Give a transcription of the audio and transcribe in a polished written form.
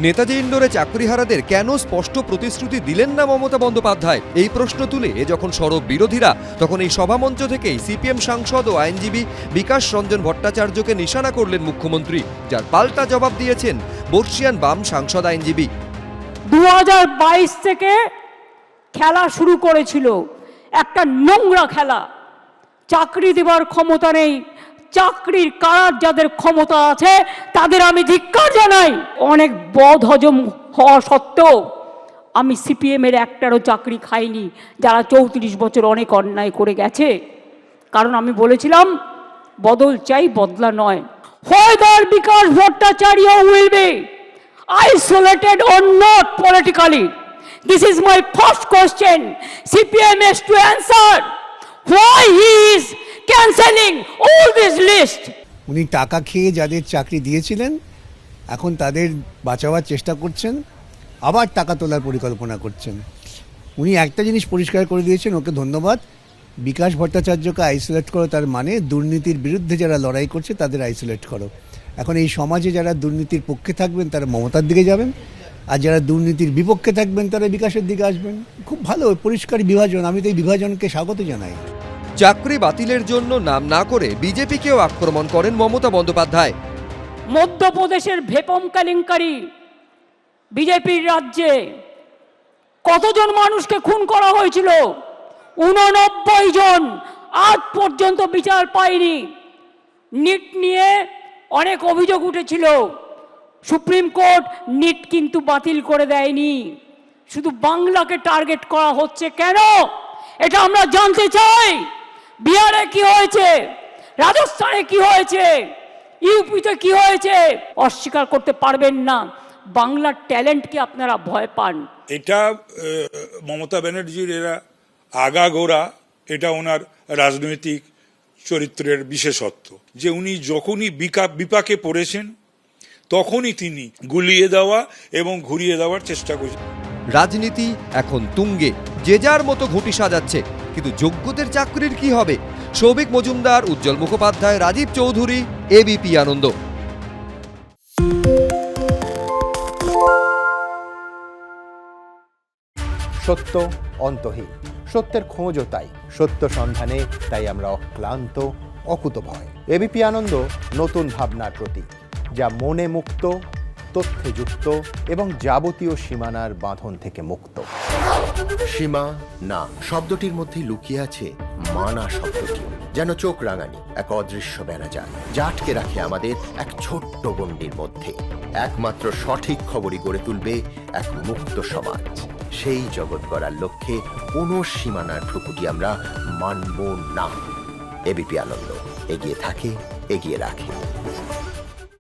নেতাজি ইন্ডোরে চাকরিহারাদের কেন স্পষ্ট প্রতিশ্রুতি দিলেন না মমতা বন্দ্যোপাধ্যায়? এই প্রশ্ন তুলে যখন সরব বিরোধীরা, তখন এই সভামঞ্চ থেকেই সিপিএম সাংসদ ও আইনজীবী বিকাশ রঞ্জন ভট্টাচার্যকে নিশানা করলেন মুখ্যমন্ত্রী, যার পাল্টা জবাব দিয়েছেন বর্ষিয়ান বাম সাংসদ আইনজীবী। 2022 থেকে খেলা শুরু করেছিল, একটা নোংরা খেলা। চাকরি দেওয়ার ক্ষমতা নেই, চাকরির কারার যাদের ক্ষমতা আছে তাদের আমি ধিক্কার জানাই। অনেক বদ হজম হওয়া সত্ত্বেও আমি সিপিএম এর একটারও চাকরি খাইনি, যারা 34 বছর অনেক অন্যায় করে গেছে। কারণ আমি বলেছিলাম বদল চাই, বদলা নয়। whether bKash Bhattacharya will be isolated or not politically, this is my first question. CPM has to answer why he is cancelling all this list. উনি টাকা খেয়ে যাদের চাকরি দিয়েছিলেন এখন তাদের বাঁচাবার চেষ্টা করছেন, আবার টাকা তোলার পরিকল্পনা করছেন। উনি একটা জিনিস পরিষ্কার করে দিয়েছেন, ওকে ধন্যবাদ। বিকাশ ভট্টাচার্যকে আইসোলেট করো, তার মানে দুর্নীতির বিরুদ্ধে যারা লড়াই করছে তাদের আইসোলেট করো। এখন এই সমাজে যারা দুর্নীতির পক্ষে থাকবেন তারা মমতার দিকে যাবেন, আর যারা দুর্নীতির বিপক্ষে থাকবেন তারা বিকাশের দিকে আসবেন। খুব ভালো পরিষ্কার বিভাজন, আমি তো এই বিভাজনকে স্বাগত জানাই। চাকরি বাতিলের জন্য নাম না করে বিজেপিকেও আক্রমণ করেন মমতা বন্দ্যোপাধ্যায়। মধ্যপ্রদেশের ভেপম কেলেঙ্কারি, বিজেপির রাজ্যে কতজন মানুষকে খুন করা হয়েছিল? 89 জন, আজ পর্যন্ত বিচার পায়নি। নিট নিয়ে অনেক অভিযোগ উঠেছিল, সুপ্রিম কোর্ট নিট কিন্তু বাতিল করে দেয়নি। শুধু বাংলাকে টার্গেট করা হচ্ছে কেন, এটা আমরা জানতে চাই। বিহারে কি হয়েছে, রাজস্থানে কি হয়েছে, ইউপিতে কি হয়েছে, অস্বীকার করতে পারবেন না। বাংলার ট্যালেন্টকে আপনারা ভয় পান। এটা মমতা ব্যানার্জির এরা আগাগোড়া, এটা ওনার রাজনৈতিক চরিত্রের বিশেষত্ব, যে উনি যখনই বিপাকে পড়েছেন তখনই তিনি গুলিয়ে দেওয়া এবং ঘুরিয়ে দেওয়ার চেষ্টা করছেন। রাজনীতি এখন তুঙ্গে, যে যার মতো ঘুঁটি সাজাচ্ছে, কিন্তু যোগ্যদের চাকরির কি হবে? সৌভিক মজুমদার, উজ্জ্বল মুখোপাধ্যায়, রাজীব চৌধুরী, এবিপি আনন্দ। সত্য অন্তহীন, সত্যের খোঁজও তাই, সত্য সন্ধানে তাই আমরা অক্লান্ত, অকুতভয়। এবিপি আনন্দ নতুন ভাবনার প্রতীক, যা মনে মুক্ত, তথ্যে যুক্ত এবং যাবতীয় সীমানার বাঁধন থেকে মুক্ত। সীমা না শব্দটির মধ্যে লুকিয়ে আছে মানা শব্দটি, যেন চোখ রাঙানি এক অদৃশ্য বেড়াজাল, যা আটকে রাখে আমাদের এক ছোট্ট গণ্ডির মধ্যে। একমাত্র সঠিক খবরই গড়ে তুলবে এক মুক্ত সমাজ। সেই জগৎ গড়ার লক্ষ্যে কোনো সীমানার ঠুকুটি আমরা মানব না। এবিপি আনন্দ এগিয়ে থাকে, এগিয়ে রাখে।